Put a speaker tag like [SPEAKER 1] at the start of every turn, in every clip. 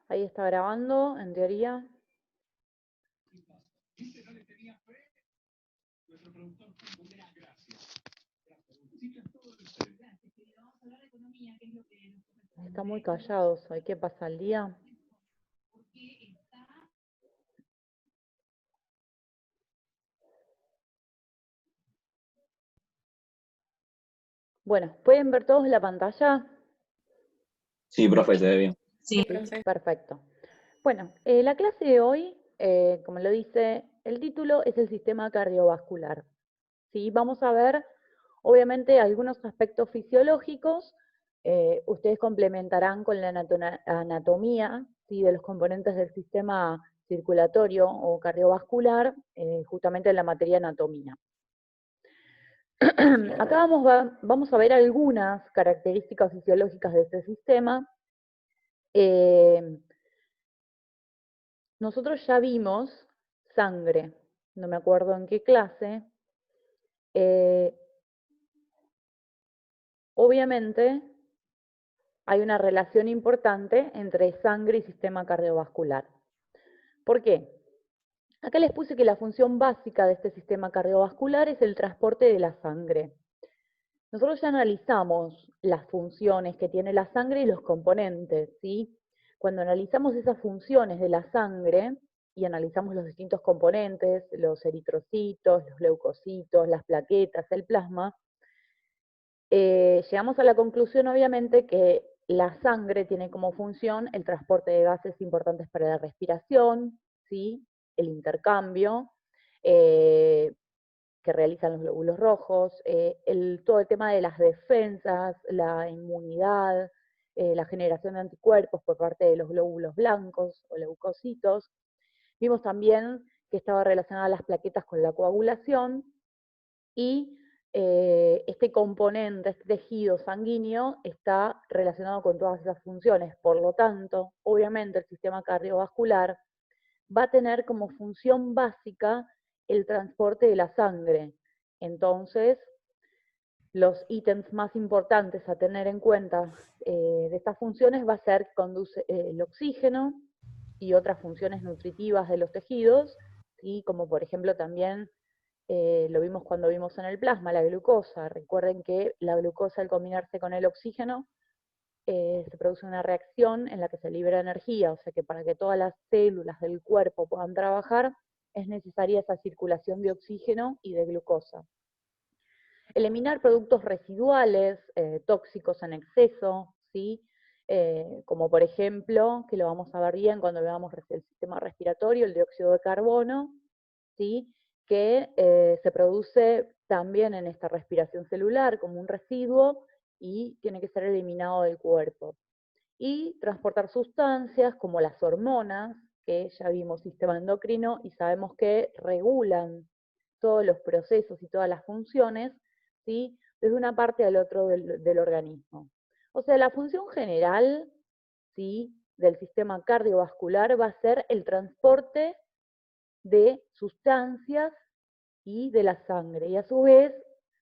[SPEAKER 1] Ahí está grabando, en teoría. Están muy callados hoy. ¿Qué pasa el día? Bueno, ¿pueden ver todos la pantalla?
[SPEAKER 2] Sí, profe, se ve bien.
[SPEAKER 3] Sí,
[SPEAKER 1] Sí, perfecto. Bueno, la clase de hoy, como lo dice el título, es el sistema cardiovascular. ¿Sí? Vamos a ver, obviamente, algunos aspectos fisiológicos. Ustedes complementarán con la anatomía, ¿sí?, de los componentes del sistema circulatorio o cardiovascular, justamente en la materia anatomía. Acá vamos a ver algunas características fisiológicas de este sistema. Nosotros ya vimos sangre, no me acuerdo en qué clase. Obviamente hay una relación importante entre sangre y sistema cardiovascular. ¿Por qué? Acá les puse que la función básica de este sistema cardiovascular es el transporte de la sangre. Nosotros ya analizamos las funciones que tiene la sangre y los componentes, ¿sí? Cuando analizamos esas funciones de la sangre y analizamos los distintos componentes, los eritrocitos, los leucocitos, las plaquetas, el plasma, llegamos a la conclusión, obviamente, que la sangre tiene como función el transporte de gases importantes para la respiración, ¿sí?, el intercambio que realizan los glóbulos rojos, todo el tema de las defensas, la inmunidad, la generación de anticuerpos por parte de los glóbulos blancos o leucocitos. Vimos también que estaba relacionada las plaquetas con la coagulación y este componente, este tejido sanguíneo está relacionado con todas esas funciones. Por lo tanto, obviamente el sistema cardiovascular va a tener como función básica el transporte de la sangre. Entonces, los ítems más importantes a tener en cuenta de estas funciones va a ser que conduce el oxígeno y otras funciones nutritivas de los tejidos, ¿sí?, como por ejemplo también lo vimos cuando vimos en el plasma, la glucosa. Recuerden que la glucosa, al combinarse con el oxígeno, se produce una reacción en la que se libera energía, o sea que para que todas las células del cuerpo puedan trabajar, es necesaria esa circulación de oxígeno y de glucosa. Eliminar productos residuales, tóxicos en exceso, ¿sí? Como por ejemplo, que lo vamos a ver bien cuando veamos el sistema respiratorio, el dióxido de carbono, ¿sí?, que se produce también en esta respiración celular como un residuo y tiene que ser eliminado del cuerpo. Y transportar sustancias como las hormonas, que ya vimos sistema endocrino y sabemos que regulan todos los procesos y todas las funciones, ¿sí?, desde una parte al otro del organismo. O sea, la función general, ¿sí?, del sistema cardiovascular va a ser el transporte de sustancias y de la sangre, y a su vez,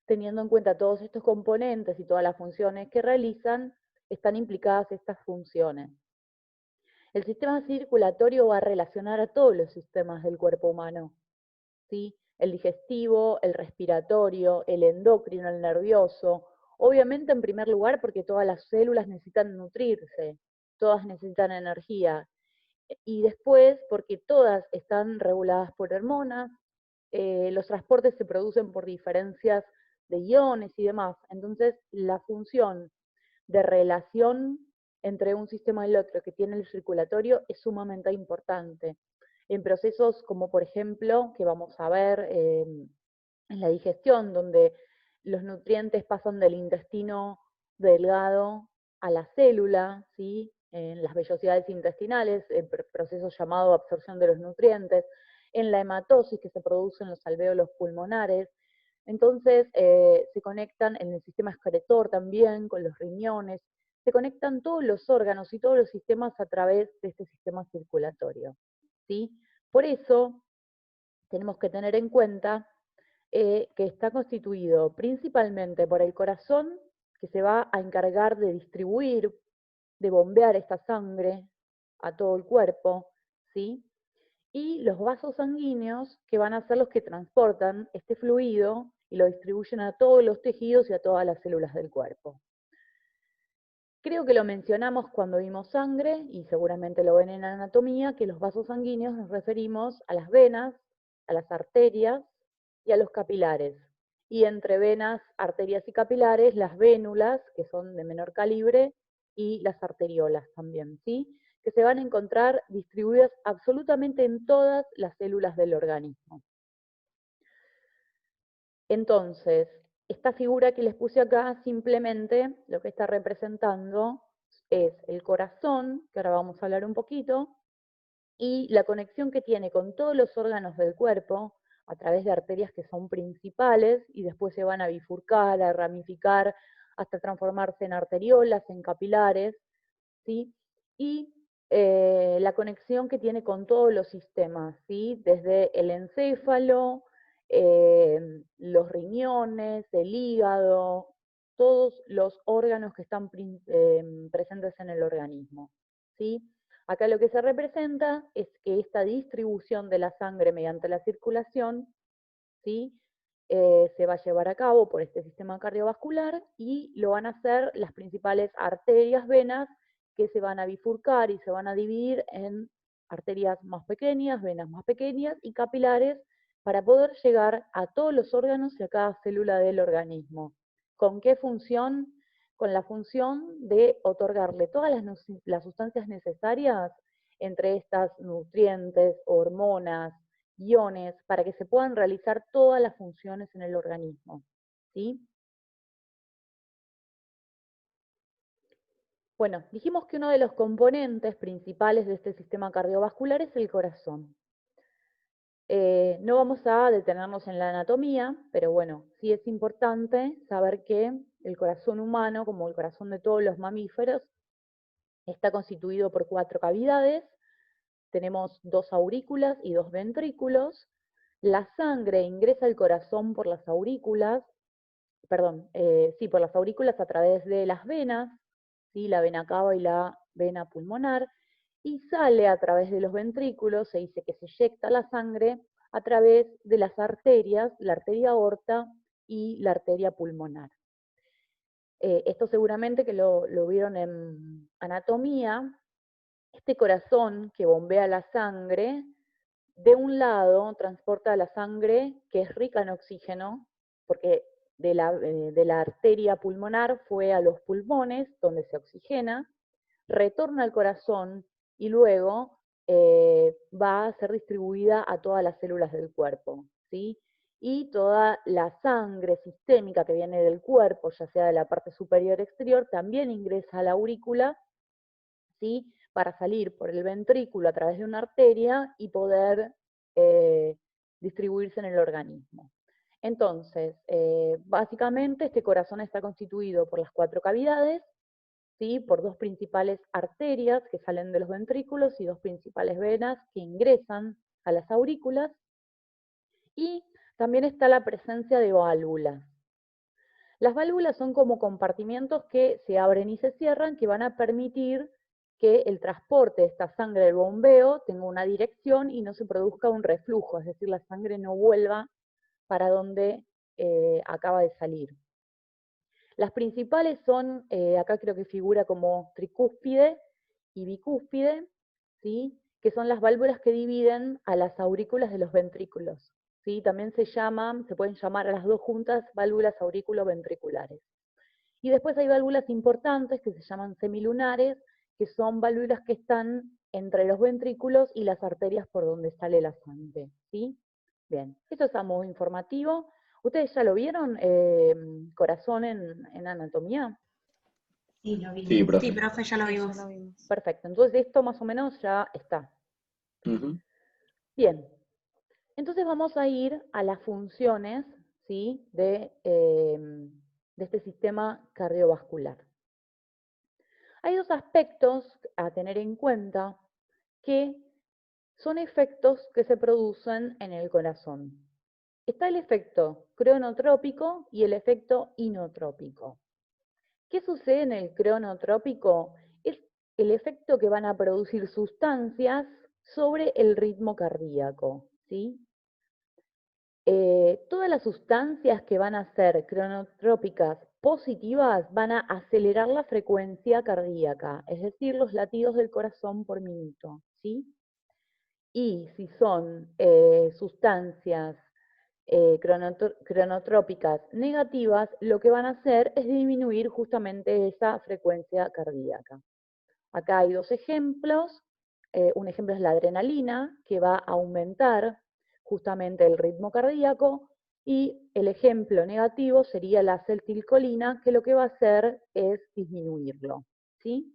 [SPEAKER 1] teniendo en cuenta todos estos componentes y todas las funciones que realizan, están implicadas estas funciones. El sistema circulatorio va a relacionar a todos los sistemas del cuerpo humano, ¿sí?, el digestivo, el respiratorio, el endocrino, el nervioso. Obviamente, en primer lugar, porque todas las células necesitan nutrirse, todas necesitan energía. Y después, porque todas están reguladas por hormonas, los transportes se producen por diferencias de iones y demás. Entonces, la función de relación entre un sistema y el otro que tiene el circulatorio es sumamente importante. En procesos como, por ejemplo, que vamos a ver en la digestión, donde los nutrientes pasan del intestino delgado a la célula, ¿sí?, en las vellosidades intestinales, el proceso llamado absorción de los nutrientes, en la hematosis que se produce en los alvéolos pulmonares. Entonces, se conectan en el sistema excretor también con los riñones, se conectan todos los órganos y todos los sistemas a través de este sistema circulatorio, ¿sí? Por eso, tenemos que tener en cuenta que está constituido principalmente por el corazón, que se va a encargar de distribuir, de bombear esta sangre a todo el cuerpo, ¿sí? Y los vasos sanguíneos, que van a ser los que transportan este fluido y lo distribuyen a todos los tejidos y a todas las células del cuerpo. Creo que lo mencionamos cuando vimos sangre, y seguramente lo ven en anatomía, que los vasos sanguíneos nos referimos a las venas, a las arterias y a los capilares. Y entre venas, arterias y capilares, las vénulas, que son de menor calibre, y las arteriolas también, ¿sí? Que se van a encontrar distribuidas absolutamente en todas las células del organismo. Entonces, esta figura que les puse acá, simplemente lo que está representando es el corazón, que ahora vamos a hablar un poquito, y la conexión que tiene con todos los órganos del cuerpo, a través de arterias que son principales, y después se van a bifurcar, a ramificar, hasta transformarse en arteriolas, en capilares, ¿sí? Y la conexión que tiene con todos los sistemas, ¿sí? Desde el encéfalo, los riñones, el hígado, todos los órganos que están presentes en el organismo, ¿sí? Acá lo que se representa es que esta distribución de la sangre mediante la circulación, ¿sí? Se va a llevar a cabo por este sistema cardiovascular y lo van a hacer las principales arterias, venas, que se van a bifurcar y se van a dividir en arterias más pequeñas, venas más pequeñas y capilares para poder llegar a todos los órganos y a cada célula del organismo. ¿Con qué función? Con la función de otorgarle todas las sustancias necesarias, entre estas nutrientes, hormonas, iones, para que se puedan realizar todas las funciones en el organismo, ¿sí? Bueno, dijimos que uno de los componentes principales de este sistema cardiovascular es el corazón. No vamos a detenernos en la anatomía, pero bueno, sí es importante saber que el corazón humano, como el corazón de todos los mamíferos, está constituido por 4 cavidades. Tenemos 2 aurículas y 2 ventrículos. La sangre ingresa al corazón por las aurículas, por las aurículas a través de las venas, ¿sí? La vena cava y la vena pulmonar, y sale a través de los ventrículos, se dice que se eyecta la sangre a través de las arterias, la arteria aorta y la arteria pulmonar. Esto seguramente que lo vieron en anatomía. Este corazón que bombea la sangre, de un lado transporta la sangre que es rica en oxígeno, porque de la arteria pulmonar fue a los pulmones, donde se oxigena, retorna al corazón y luego va a ser distribuida a todas las células del cuerpo, ¿sí? Y toda la sangre sistémica que viene del cuerpo, ya sea de la parte superior exterior, también ingresa a la aurícula, ¿sí? Para salir por el ventrículo a través de una arteria y poder distribuirse en el organismo. Entonces, básicamente este corazón está constituido por las 4 cavidades, ¿sí? Por 2 principales arterias que salen de los ventrículos y 2 principales venas que ingresan a las aurículas, y también está la presencia de válvulas. Las válvulas son como compartimientos que se abren y se cierran, que van a permitir que el transporte de esta sangre del bombeo tenga una dirección y no se produzca un reflujo, es decir, la sangre no vuelva para donde acaba de salir. Las principales son, acá creo que figura como tricúspide y bicúspide, ¿sí? Que son las válvulas que dividen a las aurículas de los ventrículos, ¿sí? También se pueden llamar a las dos juntas válvulas aurículo-ventriculares. Y después hay válvulas importantes que se llaman semilunares, que son válvulas que están entre los ventrículos y las arterias por donde sale la sangre, ¿sí? Bien, esto es a modo informativo. ¿Ustedes ya lo vieron, corazón en anatomía?
[SPEAKER 3] Sí, lo vimos.
[SPEAKER 2] Sí, profe.
[SPEAKER 3] Sí, profe, ya lo vimos.
[SPEAKER 1] Perfecto, entonces esto más o menos ya está.
[SPEAKER 2] Ujú.
[SPEAKER 1] Bien, entonces vamos a ir a las funciones, ¿sí? de este sistema cardiovascular. Hay 2 aspectos a tener en cuenta que son efectos que se producen en el corazón. Está el efecto cronotrópico y el efecto inotrópico. ¿Qué sucede en el cronotrópico? Es el efecto que van a producir sustancias sobre el ritmo cardíaco, ¿sí? Todas las sustancias que van a ser cronotrópicas positivas van a acelerar la frecuencia cardíaca, es decir, los latidos del corazón por minuto, ¿sí? Y si son sustancias cronotrópicas negativas, lo que van a hacer es disminuir justamente esa frecuencia cardíaca. Acá hay dos ejemplos. Un ejemplo es la adrenalina, que va a aumentar justamente el ritmo cardíaco, y el ejemplo negativo sería la acetilcolina, que lo que va a hacer es disminuirlo, ¿sí?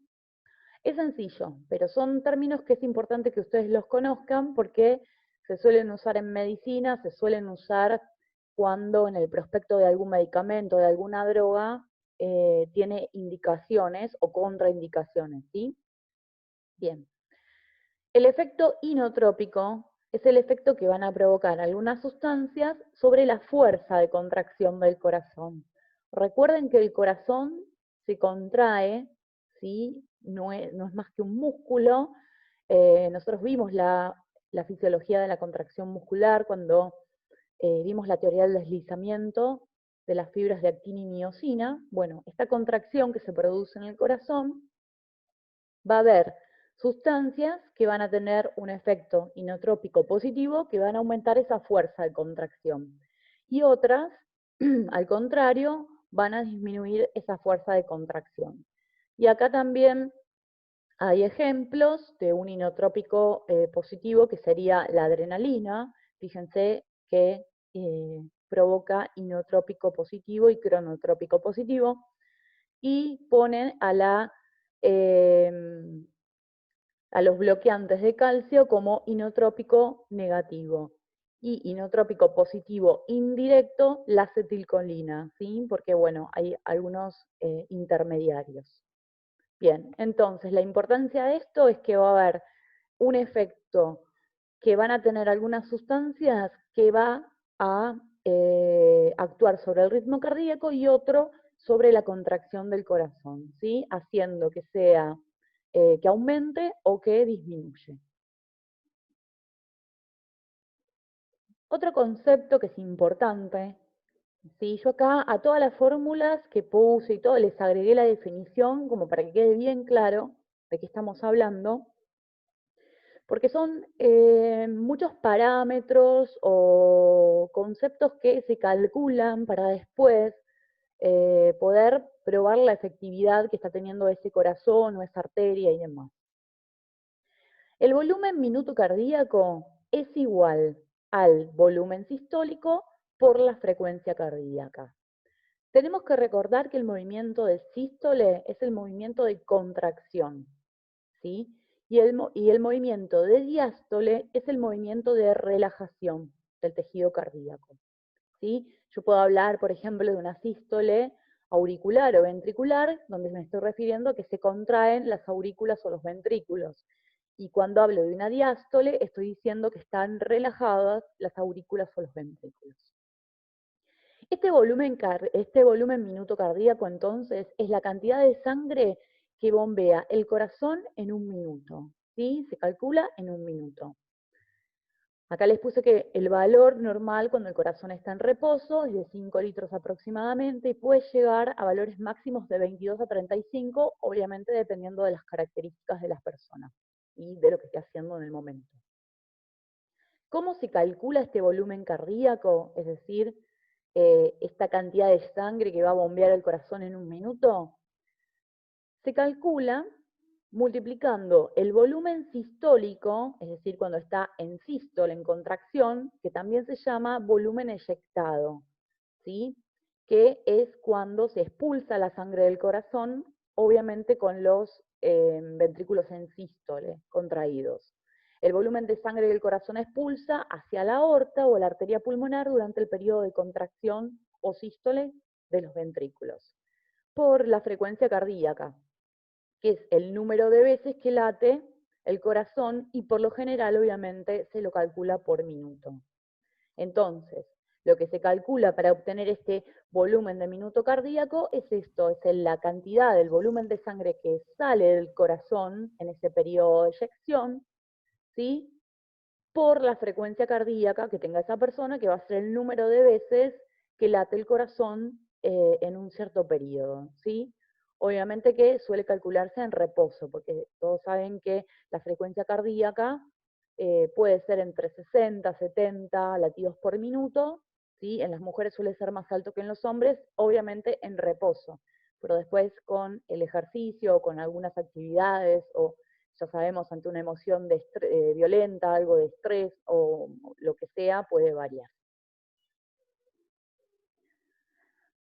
[SPEAKER 1] Es sencillo, pero son términos que es importante que ustedes los conozcan porque se suelen usar en medicina, se suelen usar cuando en el prospecto de algún medicamento, de alguna droga, tiene indicaciones o contraindicaciones, ¿sí? Bien. El efecto inotrópico es el efecto que van a provocar algunas sustancias sobre la fuerza de contracción del corazón. Recuerden que el corazón se contrae, ¿sí? No es más que un músculo. Nosotros vimos la fisiología de la contracción muscular cuando vimos la teoría del deslizamiento de las fibras de actina y miosina. Bueno, esta contracción que se produce en el corazón va a haber sustancias que van a tener un efecto inotrópico positivo que van a aumentar esa fuerza de contracción. Y otras, al contrario, van a disminuir esa fuerza de contracción. Y acá también hay ejemplos de un inotrópico positivo que sería la adrenalina. Fíjense que provoca inotrópico positivo y cronotrópico positivo. Y ponen a los bloqueantes de calcio como inotrópico negativo. Y inotrópico positivo indirecto, la acetilcolina, ¿sí? Porque, bueno, hay algunos intermediarios. Bien, entonces la importancia de esto es que va a haber un efecto que van a tener algunas sustancias que va a actuar sobre el ritmo cardíaco y otro sobre la contracción del corazón, ¿sí? Haciendo que sea que aumente o que disminuye. Otro concepto que es importante, ¿sí? Yo acá a todas las fórmulas que puse y todo les agregué la definición como para que quede bien claro de qué estamos hablando, porque son muchos parámetros o conceptos que se calculan para después poder probar la efectividad que está teniendo ese corazón o esa arteria y demás. El volumen minuto cardíaco es igual al volumen sistólico por la frecuencia cardíaca. Tenemos que recordar que el movimiento de sístole es el movimiento de contracción, ¿sí? Y el movimiento de diástole es el movimiento de relajación del tejido cardíaco, ¿sí? Yo puedo hablar, por ejemplo, de una sístole auricular o ventricular, donde me estoy refiriendo a que se contraen las aurículas o los ventrículos. Y cuando hablo de una diástole, estoy diciendo que están relajadas las aurículas o los ventrículos. Este volumen minuto cardíaco, entonces, es la cantidad de sangre que bombea el corazón en un minuto, ¿sí? Se calcula en un minuto. Acá les puse que el valor normal cuando el corazón está en reposo es de 5 litros aproximadamente y puede llegar a valores máximos de 22 a 35, obviamente dependiendo de las características de las personas y de lo que esté haciendo en el momento. ¿Cómo se calcula este volumen cardíaco? Es decir, esta cantidad de sangre que va a bombear el corazón en un minuto. Se calcula multiplicando el volumen sistólico, es decir, cuando está en sístole, en contracción, que también se llama volumen eyectado, ¿sí? Que es cuando se expulsa la sangre del corazón, obviamente con los ventrículos en sístole, contraídos. El volumen de sangre del corazón expulsa hacia la aorta o la arteria pulmonar durante el periodo de contracción o sístole de los ventrículos, por la frecuencia cardíaca, que es el número de veces que late el corazón, y por lo general obviamente se lo calcula por minuto. Entonces, Lo que se calcula para obtener este volumen de minuto cardíaco es esto, es la cantidad del volumen de sangre que sale del corazón en ese periodo de eyección, ¿sí? Por la frecuencia cardíaca que tenga esa persona, que va a ser el número de veces que late el corazón en un cierto periodo, ¿sí? Obviamente que suele calcularse en reposo, porque todos saben que la frecuencia cardíaca puede ser entre 60 a 70 latidos por minuto, ¿sí? En las mujeres suele ser más alto que en los hombres, obviamente en reposo, pero después con el ejercicio, con algunas actividades, o ya sabemos, ante una emoción violenta, algo de estrés o lo que sea, puede variar.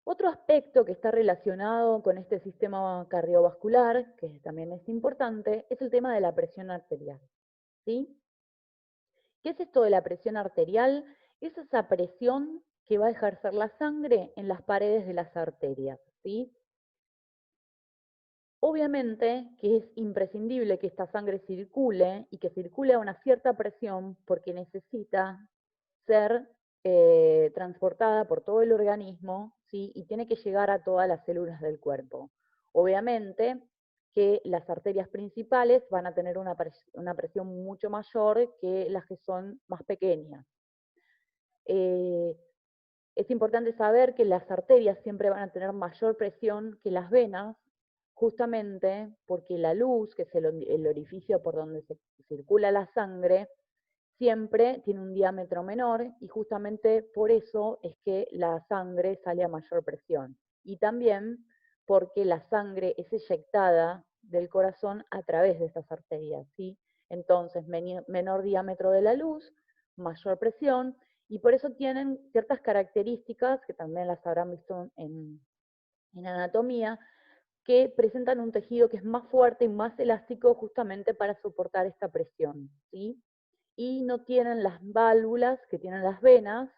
[SPEAKER 1] Otro aspecto que está relacionado con este sistema cardiovascular, que también es importante, es el tema de la presión arterial, ¿sí? ¿Qué es esto de la presión arterial? Es esa presión que va a ejercer la sangre en las paredes de las arterias, ¿sí? Obviamente que es imprescindible que esta sangre circule y que circule a una cierta presión porque necesita ser transportada por todo el organismo, ¿sí? Y tiene que llegar a todas las células del cuerpo. Obviamente que las arterias principales van a tener una presión mucho mayor que las que son más pequeñas. Es importante saber que las arterias siempre van a tener mayor presión que las venas, justamente porque la luz, que es el orificio por donde se circula la sangre, siempre tiene un diámetro menor y justamente por eso es que la sangre sale a mayor presión. Y también porque la sangre es eyectada del corazón a través de estas arterias, ¿sí? Entonces, menor diámetro de la luz, mayor presión, y por eso tienen ciertas características, que también las habrán visto en anatomía, que presentan un tejido que es más fuerte y más elástico justamente para soportar esta presión, ¿sí? Y no tienen las válvulas que tienen las venas,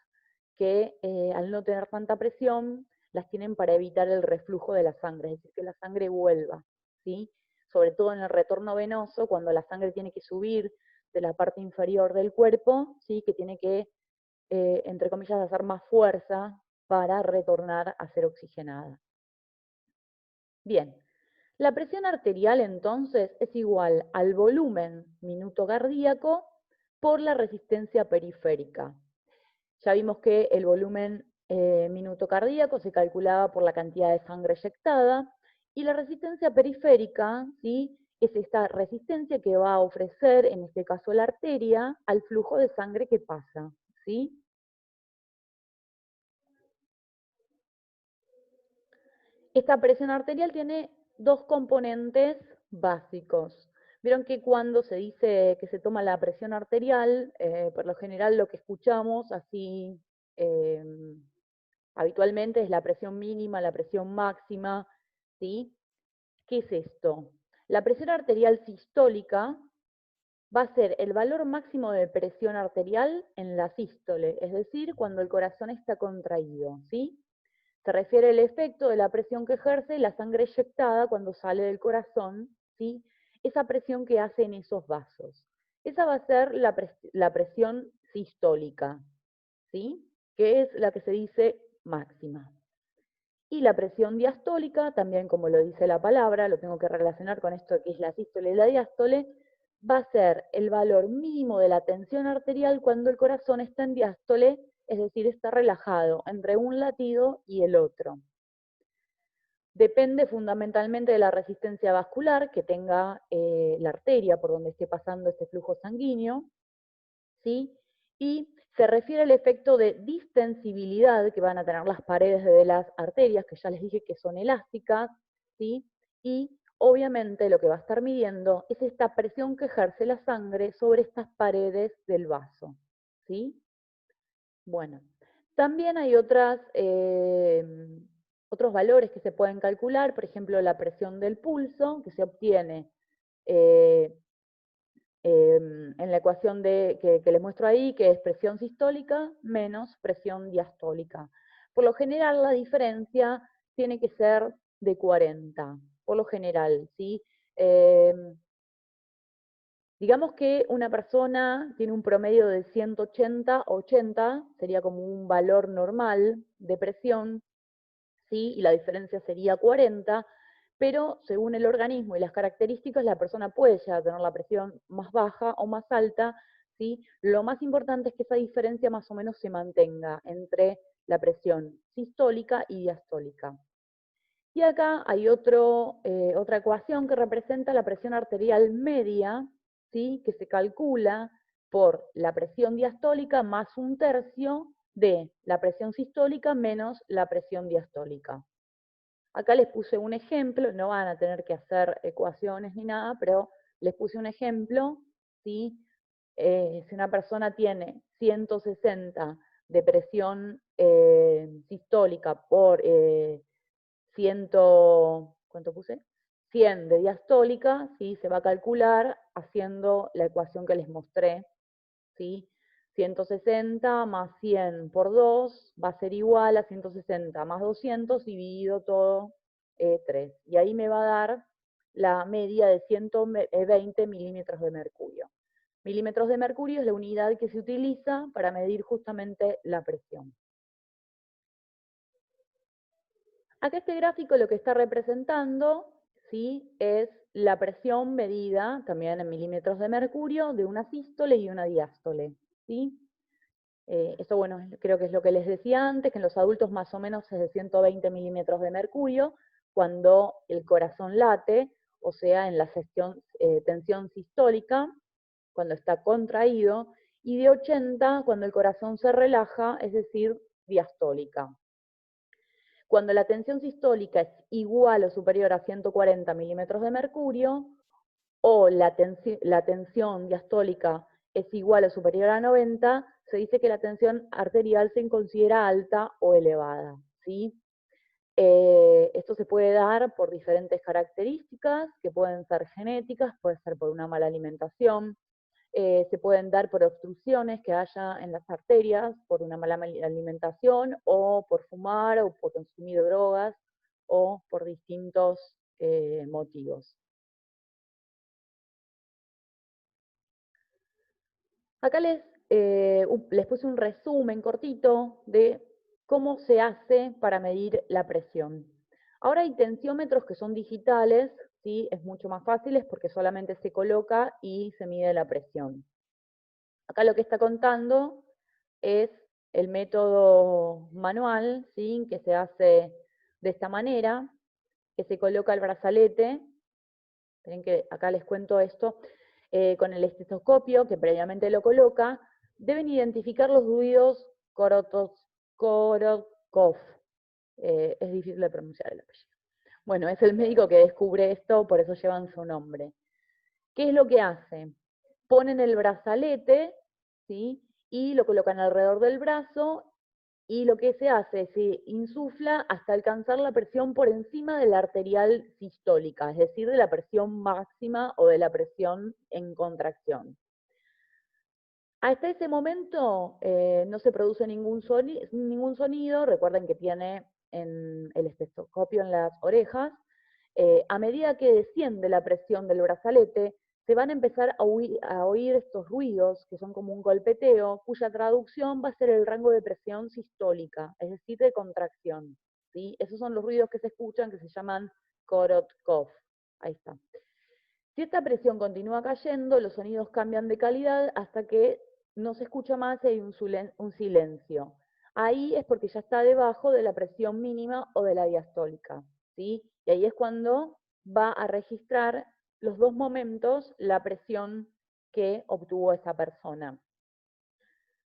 [SPEAKER 1] que al no tener tanta presión, las tienen para evitar el reflujo de la sangre, es decir, que la sangre vuelva, ¿sí? Sobre todo en el retorno venoso, cuando la sangre tiene que subir de la parte inferior del cuerpo, ¿sí? Que tiene que, entre comillas, hacer más fuerza para retornar a ser oxigenada. Bien, la presión arterial entonces es igual al volumen minuto cardíaco por la resistencia periférica. Ya vimos que el volumen minuto cardíaco se calculaba por la cantidad de sangre eyectada y la resistencia periférica, ¿sí?, es esta resistencia que va a ofrecer, en este caso la arteria, al flujo de sangre que pasa, ¿sí? Esta presión arterial tiene dos componentes básicos. Vieron que cuando se dice que se toma la presión arterial, por lo general lo que escuchamos así habitualmente es la presión mínima, la presión máxima, ¿sí? ¿Qué es esto? La presión arterial sistólica va a ser el valor máximo de presión arterial en la sístole, es decir, cuando el corazón está contraído, ¿sí? Se refiere al efecto de la presión que ejerce la sangre eyectada cuando sale del corazón, ¿sí? Esa presión que hace en esos vasos. Esa va a ser la presión sistólica, ¿sí? Que es la que se dice máxima. Y la presión diastólica, también como lo dice la palabra, lo tengo que relacionar con esto que es la sístole y la diástole, va a ser el valor mínimo de la tensión arterial cuando el corazón está en diástole, es decir, está relajado entre un latido y el otro. Depende fundamentalmente de la resistencia vascular que tenga la arteria por donde esté pasando este flujo sanguíneo, ¿sí? Y se refiere al efecto de distensibilidad que van a tener las paredes de las arterias, que ya les dije que son elásticas, ¿sí? Y obviamente lo que va a estar midiendo es esta presión que ejerce la sangre sobre estas paredes del vaso, ¿sí? Bueno, también hay otros valores que se pueden calcular, por ejemplo, la presión del pulso, que se obtiene en la ecuación que les muestro ahí, que es presión sistólica menos presión diastólica. Por lo general, la diferencia tiene que ser de 40, por lo general, ¿sí? Digamos que una persona tiene un promedio de 180/80, sería como un valor normal de presión, ¿sí? Y la diferencia sería 40, pero según el organismo y las características, la persona puede llegar a tener la presión más baja o más alta, ¿sí? Lo más importante es que esa diferencia más o menos se mantenga entre la presión sistólica y diastólica. Y acá hay otra ecuación que representa la presión arterial media, ¿sí? Que se calcula por la presión diastólica más 1/3 de la presión sistólica menos la presión diastólica. Acá les puse un ejemplo, no van a tener que hacer ecuaciones ni nada, pero les puse un ejemplo, ¿sí? Si una persona tiene 160 de presión sistólica por 100, ¿cuánto puse? 100 de diastólica, ¿sí? Se va a calcular haciendo la ecuación que les mostré, ¿sí? 160 más 100 por 2 va a ser igual a 160 más 200 dividido todo 3. Y ahí me va a dar la media de 120 milímetros de mercurio. Milímetros de mercurio es la unidad que se utiliza para medir justamente la presión. Acá este gráfico lo que está representando, ¿sí? Es la presión medida también en milímetros de mercurio de una sístole y una diástole, ¿sí? Esto, bueno, creo que es lo que les decía antes, que en los adultos más o menos es de 120 milímetros de mercurio cuando el corazón late, o sea, en la tensión sistólica, cuando está contraído, y de 80 cuando el corazón se relaja, es decir, diastólica. Cuando la tensión sistólica es igual o superior a 140 milímetros de mercurio, o la tensión diastólica es igual o superior a 90, se dice que la tensión arterial se considera alta o elevada, ¿sí? Esto se puede dar por diferentes características, que pueden ser genéticas, puede ser por una mala alimentación, se pueden dar por obstrucciones que haya en las arterias, por una mala alimentación, o por fumar, o por consumir drogas, o por distintos motivos. Acá les puse un resumen cortito de cómo se hace para medir la presión. Ahora hay tensiómetros que son digitales, ¿sí? Es mucho más fácil porque solamente se coloca y se mide la presión. Acá lo que está contando es el método manual, ¿sí? Que se hace de esta manera, que se coloca el brazalete. Esperen que acá les cuento esto. Con el estetoscopio, que previamente lo coloca, deben identificar los ruidos Korotkov. Es difícil de pronunciar el apellido. Bueno, es el médico que descubre esto, por eso llevan su nombre. ¿Qué es lo que hace? Ponen el brazalete, ¿sí? Y lo colocan alrededor del brazo, y lo que se hace, se insufla hasta alcanzar la presión por encima de la arterial sistólica, es decir, de la presión máxima o de la presión en contracción. Hasta ese momento no se produce ningún sonido, recuerden que tiene el estetoscopio en las orejas. A medida que desciende la presión del brazalete, se van a empezar a oír estos ruidos, que son como un golpeteo, cuya traducción va a ser el rango de presión sistólica, es decir, de contracción, ¿sí? Esos son los ruidos que se escuchan, que se llaman Korotkov. Ahí está. Si esta presión continúa cayendo, los sonidos cambian de calidad hasta que no se escucha más y hay un silencio. Ahí es porque ya está debajo de la presión mínima o de la diastólica, ¿sí? Y ahí es cuando va a registrar los dos momentos la presión que obtuvo esa persona.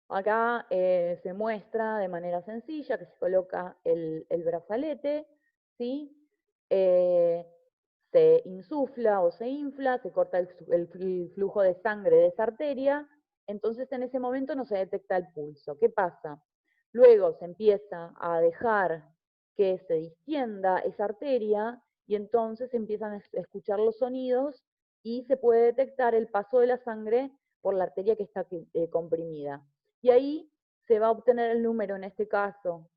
[SPEAKER 1] Acá se muestra de manera sencilla que se coloca el brazalete, ¿sí? Se insufla o se infla, se corta el flujo de sangre de esa arteria, entonces en ese momento no se detecta el pulso. ¿Qué pasa? Luego se empieza a dejar que se distienda esa arteria y entonces empiezan a escuchar los sonidos y se puede detectar el paso de la sangre por la arteria que está comprimida. Y ahí se va a obtener el número, en este caso,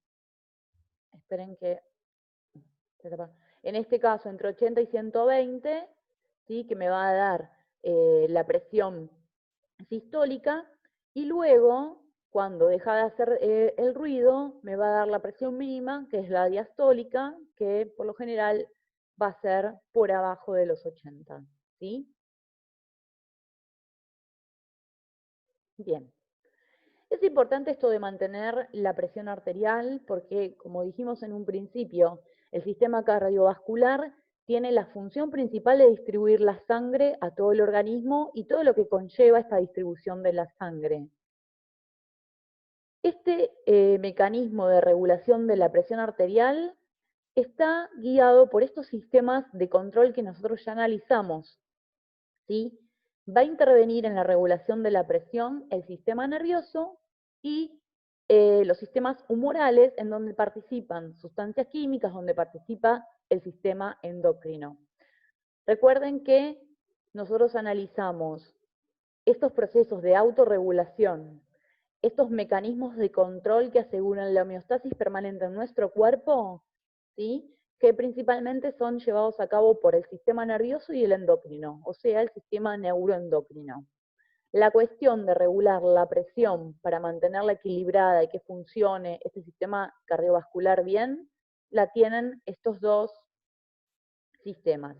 [SPEAKER 1] esperen que, en este caso entre 80 y 120, ¿sí? Que me va a dar la presión sistólica, y luego, cuando deja de hacer el ruido, me va a dar la presión mínima, que es la diastólica, que por lo general va a ser por abajo de los 80, ¿sí? Bien. Es importante esto de mantener la presión arterial porque, como dijimos en un principio, el sistema cardiovascular tiene la función principal de distribuir la sangre a todo el organismo y todo lo que conlleva esta distribución de la sangre. Este mecanismo de regulación de la presión arterial está guiado por estos sistemas de control que nosotros ya analizamos, ¿sí? Va a intervenir en la regulación de la presión el sistema nervioso y los sistemas humorales, en donde participan sustancias químicas, donde participa el sistema endocrino. Recuerden que nosotros analizamos estos procesos de autorregulación, estos mecanismos de control que aseguran la homeostasis permanente en nuestro cuerpo, ¿sí? Que principalmente son llevados a cabo por el sistema nervioso y el endocrino, o sea, el sistema neuroendocrino. La cuestión de regular la presión para mantenerla equilibrada y que funcione este sistema cardiovascular bien, la tienen estos dos sistemas.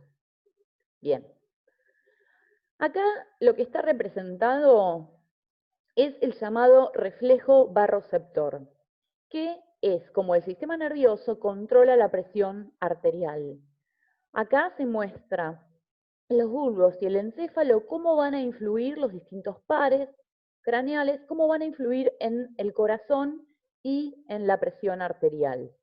[SPEAKER 1] Bien. Acá lo que está representado es el llamado reflejo barroceptor, que es como el sistema nervioso controla la presión arterial. Acá se muestra los bulbos y el encéfalo, cómo van a influir los distintos pares craneales, cómo van a influir en el corazón y en la presión arterial.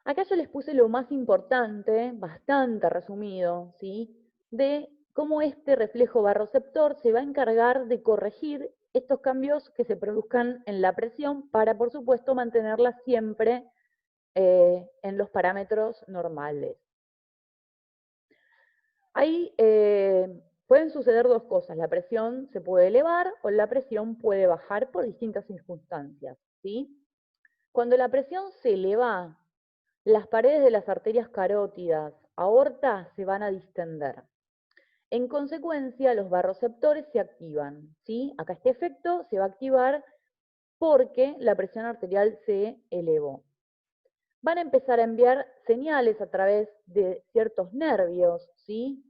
[SPEAKER 1] Acá yo les puse lo más importante, bastante resumido, ¿sí? De cómo este reflejo barroceptor se va a encargar de corregir estos cambios que se produzcan en la presión para, por supuesto, mantenerla siempre en los parámetros normales. Ahí pueden suceder dos cosas, la presión se puede elevar o la presión puede bajar por distintas circunstancias, ¿sí? Cuando la presión se eleva, las paredes de las arterias carótidas, aorta, se van a distender. En consecuencia, los barroceptores se activan, ¿sí? Acá este efecto se va a activar porque la presión arterial se elevó. Van a empezar a enviar señales a través de ciertos nervios, ¿sí?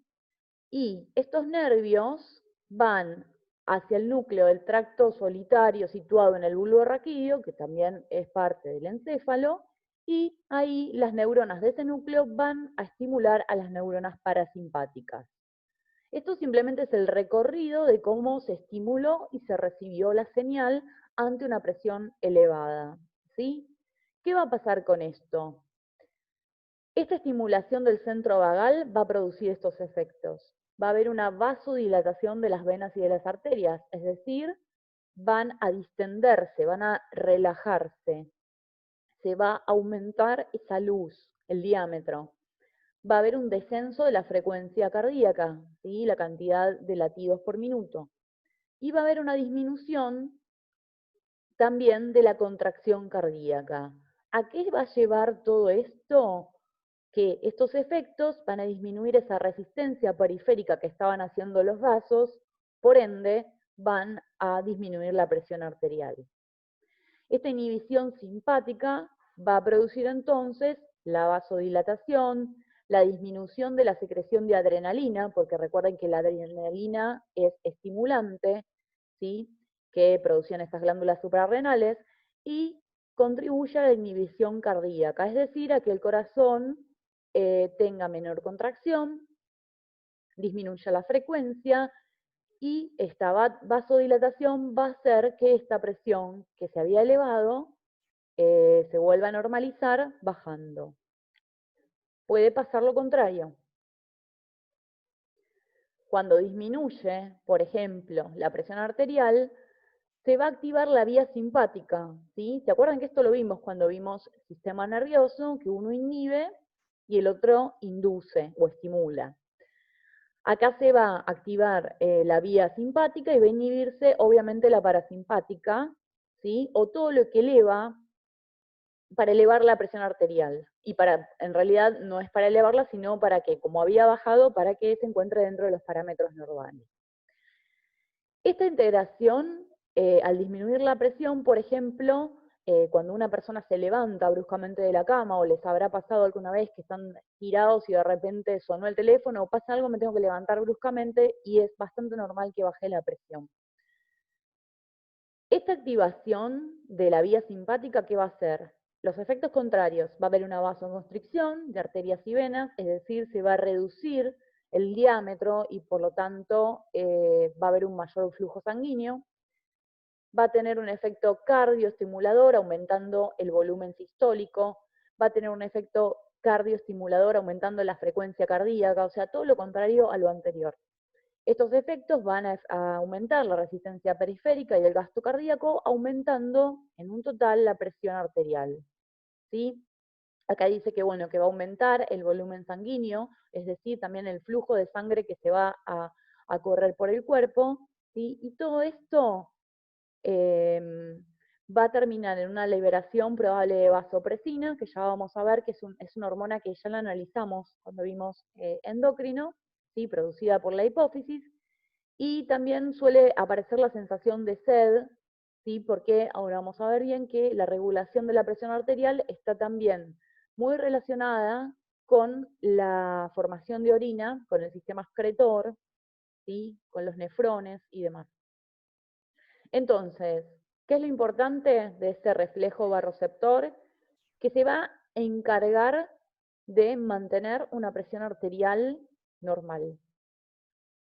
[SPEAKER 1] Y estos nervios van hacia el núcleo del tracto solitario situado en el bulbo raquídeo, que también es parte del encéfalo, y ahí las neuronas de ese núcleo van a estimular a las neuronas parasimpáticas. Esto simplemente es el recorrido de cómo se estimuló y se recibió la señal ante una presión elevada, ¿sí? ¿Qué va a pasar con esto? Esta estimulación del centro vagal va a producir estos efectos. Va a haber una vasodilatación de las venas y de las arterias, es decir, van a distenderse, van a relajarse. Se va a aumentar esa luz, el diámetro. Va a haber un descenso de la frecuencia cardíaca, ¿sí? La cantidad de latidos por minuto. Y va a haber una disminución también de la contracción cardíaca. ¿A qué va a llevar todo esto? Que estos efectos van a disminuir esa resistencia periférica que estaban haciendo los vasos, por ende van a disminuir la presión arterial. Esta inhibición simpática va a producir entonces la vasodilatación, la disminución de la secreción de adrenalina, porque recuerden que la adrenalina es estimulante, ¿sí? Que producen estas glándulas suprarrenales, y contribuye a la inhibición cardíaca, es decir, a que el corazón tenga menor contracción, disminuya la frecuencia, y esta vasodilatación va a hacer que esta presión que se había elevado se vuelva a normalizar bajando. Puede pasar lo contrario. Cuando disminuye, por ejemplo, la presión arterial, se va a activar la vía simpática, ¿sí? ¿Se acuerdan que esto lo vimos cuando vimos sistema nervioso, que uno inhibe y el otro induce o estimula? Acá se va a activar la vía simpática y va a inhibirse, obviamente, la parasimpática, ¿sí? O todo lo que eleva para elevar la presión arterial. Y en realidad no es para elevarla, sino para que, como había bajado, para que se encuentre dentro de los parámetros normales. Esta integración, al disminuir la presión, por ejemplo, cuando una persona se levanta bruscamente de la cama, o les habrá pasado alguna vez que están tirados y de repente sonó el teléfono, o pasa algo, me tengo que levantar bruscamente, y es bastante normal que baje la presión. Esta activación de la vía simpática, ¿qué va a hacer? Los efectos contrarios, va a haber una vasoconstricción de arterias y venas, es decir, se va a reducir el diámetro y por lo tanto va a haber un mayor flujo sanguíneo. Va a tener un efecto cardioestimulador aumentando el volumen sistólico, va a tener un efecto cardioestimulador aumentando la frecuencia cardíaca, o sea, todo lo contrario a lo anterior. Estos efectos van a aumentar la resistencia periférica y el gasto cardíaco, aumentando en un total la presión arterial. ¿Sí? Acá dice que, bueno, que va a aumentar el volumen sanguíneo, es decir, también el flujo de sangre que se va a correr por el cuerpo, ¿sí? Y todo esto va a terminar en una liberación probable de vasopresina, que ya vamos a ver que es una hormona que ya la analizamos cuando vimos endocrino, ¿sí? Producida por la hipófisis, y también suele aparecer la sensación de sed, ¿sí? Porque ahora vamos a ver bien que la regulación de la presión arterial está también muy relacionada con la formación de orina, con el sistema excretor, ¿sí? Con los nefrones y demás. Entonces, ¿qué es lo importante de este reflejo baroreceptor? Que se va a encargar de mantener una presión arterial normal.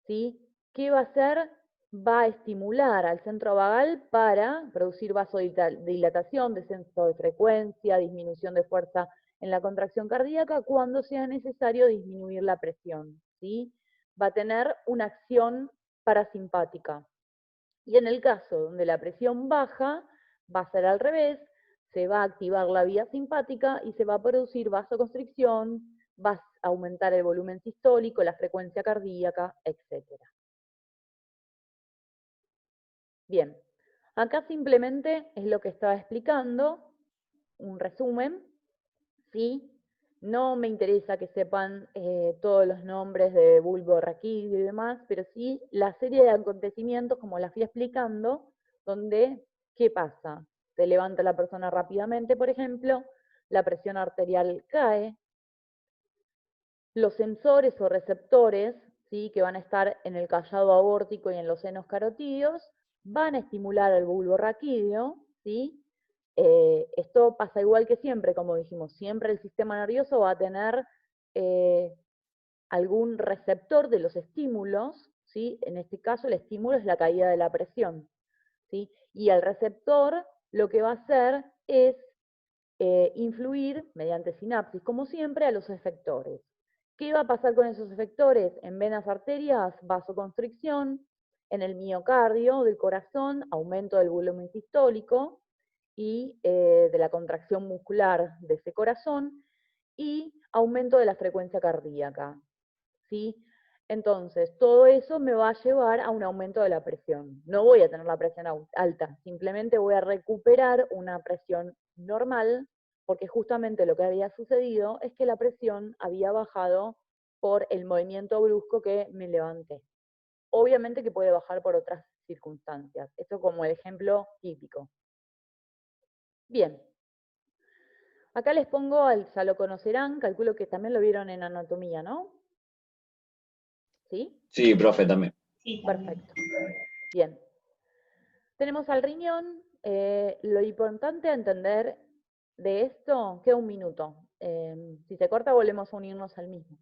[SPEAKER 1] ¿Sí? ¿Qué va a hacer? Va a estimular al centro vagal para producir vasodilatación, descenso de frecuencia, disminución de fuerza en la contracción cardíaca cuando sea necesario disminuir la presión. ¿Sí? Va a tener una acción parasimpática. Y en el caso donde la presión baja, va a ser al revés, se va a activar la vía simpática y se va a producir vasoconstricción, va a aumentar el volumen sistólico, la frecuencia cardíaca, etc. Bien, acá simplemente es lo que estaba explicando, un resumen, ¿sí? No me interesa que sepan todos los nombres de bulbo raquídeo y demás, pero sí la serie de acontecimientos, como la fui explicando, donde, ¿qué pasa? Se levanta la persona rápidamente, por ejemplo, la presión arterial cae, los sensores o receptores, ¿sí? Que van a estar en el callado aórtico y en los senos carotídeos, van a estimular al bulbo raquídeo, ¿sí? Esto pasa igual que siempre, como dijimos, siempre el sistema nervioso va a tener algún receptor de los estímulos, ¿sí? En este caso el estímulo es la caída de la presión, ¿sí? Y el receptor lo que va a hacer es influir mediante sinapsis, como siempre, a los efectores. ¿Qué va a pasar con esos efectores? En venas, arterias, vasoconstricción, en el miocardio del corazón, aumento del volumen sistólico y de la contracción muscular de ese corazón, y aumento de la frecuencia cardíaca, ¿sí? Entonces, todo eso me va a llevar a un aumento de la presión. No voy a tener la presión alta, simplemente voy a recuperar una presión normal, porque justamente lo que había sucedido es que la presión había bajado por el movimiento brusco que me levanté. Obviamente que puede bajar por otras circunstancias. Esto como el ejemplo típico. Bien. Acá les pongo, ya lo conocerán, calculo que también lo vieron en anatomía, ¿no? ¿Sí?
[SPEAKER 2] Sí, profe, también.
[SPEAKER 3] Sí,
[SPEAKER 1] Perfecto. Bien. Tenemos al riñón. Lo importante a entender de esto, queda un minuto. Si se corta, volvemos a unirnos al mismo.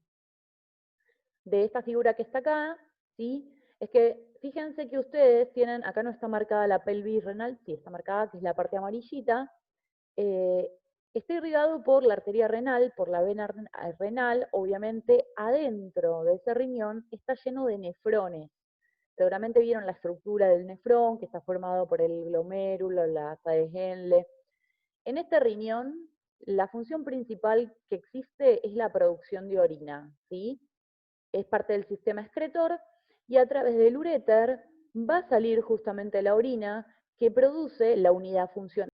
[SPEAKER 1] De esta figura que está acá, ¿sí? Es que fíjense que ustedes tienen, acá no está marcada la pelvis renal, sí está marcada, que es la parte amarillita. Está irrigado por la arteria renal, por la vena renal, obviamente adentro de ese riñón está lleno de nefrones. Seguramente vieron la estructura del nefrón, que está formado por el glomérulo, la asa de Henle. En este riñón, la función principal que existe es la producción de orina, ¿sí? Es parte del sistema excretor, y a través del uréter va a salir justamente la orina que produce la unidad funcional